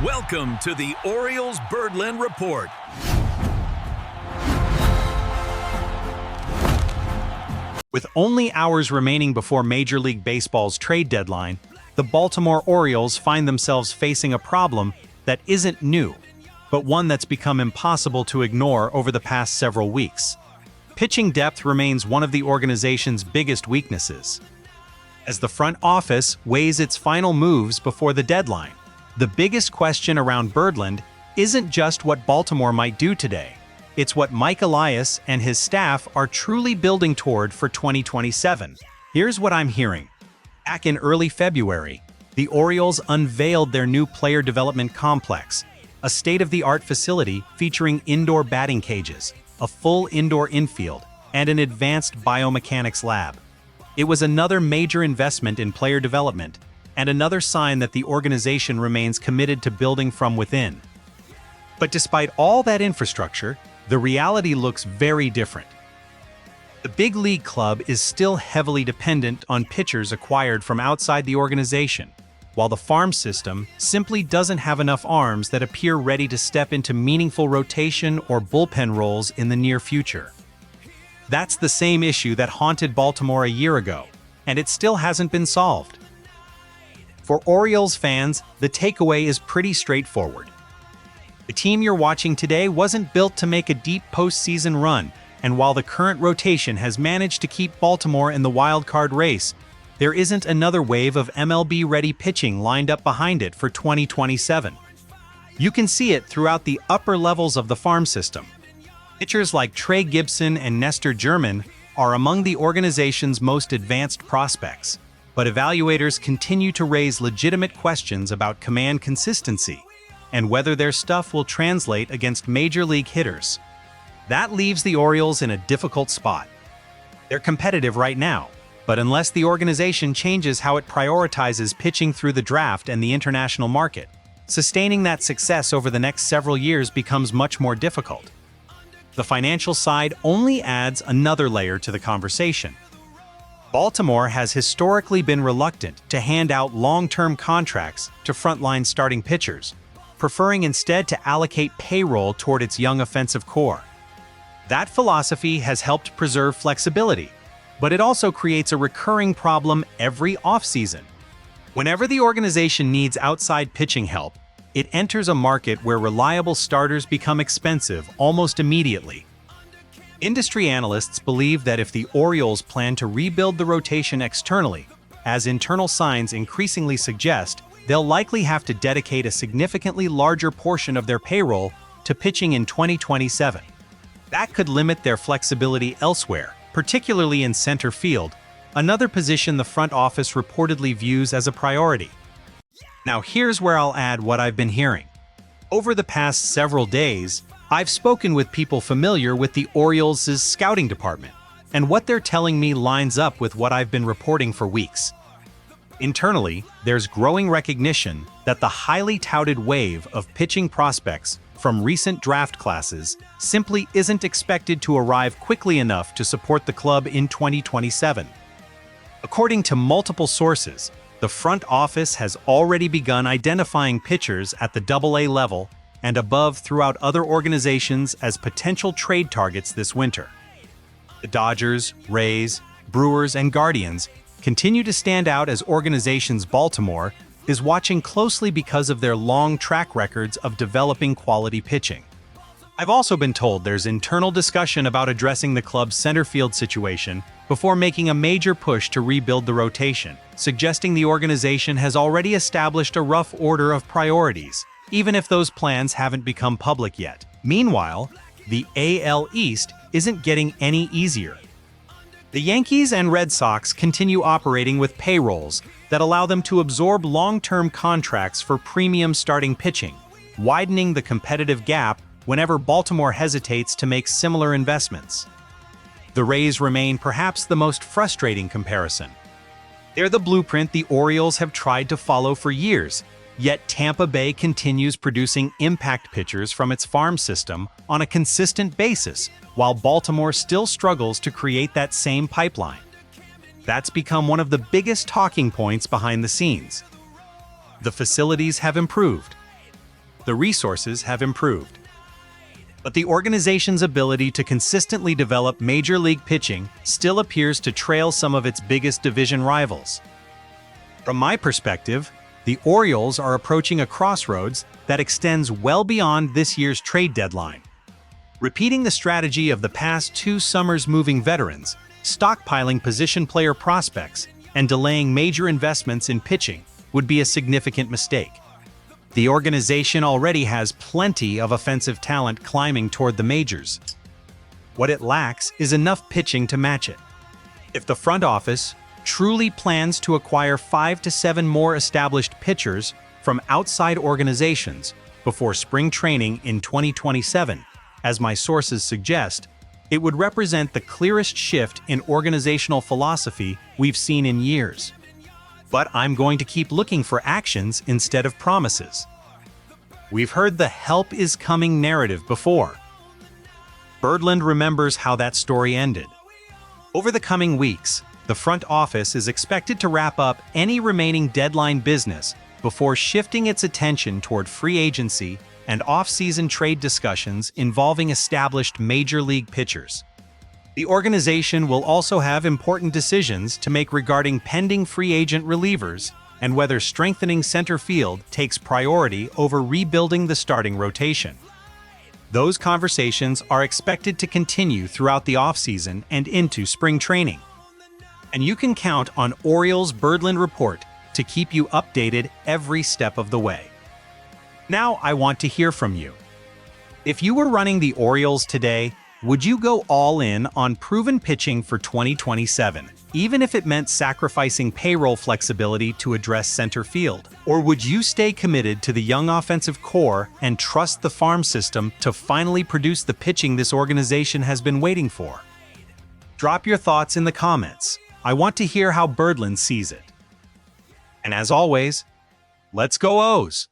Welcome to the Orioles Birdland Report. With only hours remaining before Major League Baseball's trade deadline, the Baltimore Orioles find themselves facing a problem that isn't new, but one that's become impossible to ignore over the past several weeks. Pitching depth remains one of the organization's biggest weaknesses. As the front office weighs its final moves before the deadline, the biggest question around Birdland isn't just what Baltimore might do today. It's what Mike Elias and his staff are truly building toward for 2027. Here's what I'm hearing. Back in early February, the Orioles unveiled their new player development complex, a state-of-the-art facility featuring indoor batting cages, a full indoor infield, and an advanced biomechanics lab. It was another major investment in player development, and another sign that the organization remains committed to building from within. But despite all that infrastructure, the reality looks very different. The big league club is still heavily dependent on pitchers acquired from outside the organization, while the farm system simply doesn't have enough arms that appear ready to step into meaningful rotation or bullpen roles in the near future. That's the same issue that haunted Baltimore a year ago, and it still hasn't been solved. For Orioles fans, the takeaway is pretty straightforward. The team you're watching today wasn't built to make a deep postseason run, and while the current rotation has managed to keep Baltimore in the wild-card race, there isn't another wave of MLB-ready pitching lined up behind it for 2027. You can see it throughout the upper levels of the farm system. Pitchers like Trey Gibson and Nestor German are among the organization's most advanced prospects, but evaluators continue to raise legitimate questions about command consistency and whether their stuff will translate against major league hitters. That leaves the Orioles in a difficult spot. They're competitive right now, but unless the organization changes how it prioritizes pitching through the draft and the international market, sustaining that success over the next several years becomes much more difficult. The financial side only adds another layer to the conversation. Baltimore has historically been reluctant to hand out long-term contracts to frontline starting pitchers, preferring instead to allocate payroll toward its young offensive core. That philosophy has helped preserve flexibility, but it also creates a recurring problem every offseason. Whenever the organization needs outside pitching help, it enters a market where reliable starters become expensive almost immediately. Industry analysts believe that if the Orioles plan to rebuild the rotation externally, as internal signs increasingly suggest, they'll likely have to dedicate a significantly larger portion of their payroll to pitching in 2027. That could limit their flexibility elsewhere, particularly in center field, another position the front office reportedly views as a priority. Now here's where I'll add what I've been hearing. Over the past several days, I've spoken with people familiar with the Orioles' scouting department, and what they're telling me lines up with what I've been reporting for weeks. Internally, there's growing recognition that the highly touted wave of pitching prospects from recent draft classes simply isn't expected to arrive quickly enough to support the club in 2027. According to multiple sources, the front office has already begun identifying pitchers at the AA level and above throughout other organizations as potential trade targets this winter. The Dodgers, Rays, Brewers, and Guardians continue to stand out as organizations Baltimore is watching closely because of their long track records of developing quality pitching. I've also been told there's internal discussion about addressing the club's center field situation before making a major push to rebuild the rotation, suggesting the organization has already established a rough order of priorities, even if those plans haven't become public yet. Meanwhile, the AL East isn't getting any easier. The Yankees and Red Sox continue operating with payrolls that allow them to absorb long-term contracts for premium starting pitching, widening the competitive gap whenever Baltimore hesitates to make similar investments. The Rays remain perhaps the most frustrating comparison. They're the blueprint the Orioles have tried to follow for years, yet Tampa Bay continues producing impact pitchers from its farm system on a consistent basis, while Baltimore still struggles to create that same pipeline. That's become one of the biggest talking points behind the scenes. The facilities have improved. the resources have improved. But the organization's ability to consistently develop major league pitching still appears to trail some of its biggest division rivals. From my perspective, the Orioles are approaching a crossroads that extends well beyond this year's trade deadline. Repeating the strategy of the past 2 summers, moving veterans, stockpiling position player prospects, and delaying major investments in pitching would be a significant mistake. The organization already has plenty of offensive talent climbing toward the majors. What it lacks is enough pitching to match it. If the front office truly plans to acquire 5 to 7 more established pitchers from outside organizations before spring training in 2027, as my sources suggest, it would represent the clearest shift in organizational philosophy we've seen in years. But I'm going to keep looking for actions instead of promises. We've heard the "help is coming" narrative before. Birdland remembers how that story ended. Over the coming weeks, the front office is expected to wrap up any remaining deadline business before shifting its attention toward free agency and off-season trade discussions involving established major league pitchers. The organization will also have important decisions to make regarding pending free agent relievers and whether strengthening center field takes priority over rebuilding the starting rotation. Those conversations are expected to continue throughout the offseason and into spring training. And you can count on Orioles Birdland Report to keep you updated every step of the way. Now I want to hear from you. If you were running the Orioles today, would you go all in on proven pitching for 2027, even if it meant sacrificing payroll flexibility to address center field? Or would you stay committed to the young offensive core and trust the farm system to finally produce the pitching this organization has been waiting for? Drop your thoughts in the comments. I want to hear how Birdland sees it. And as always, let's go O's!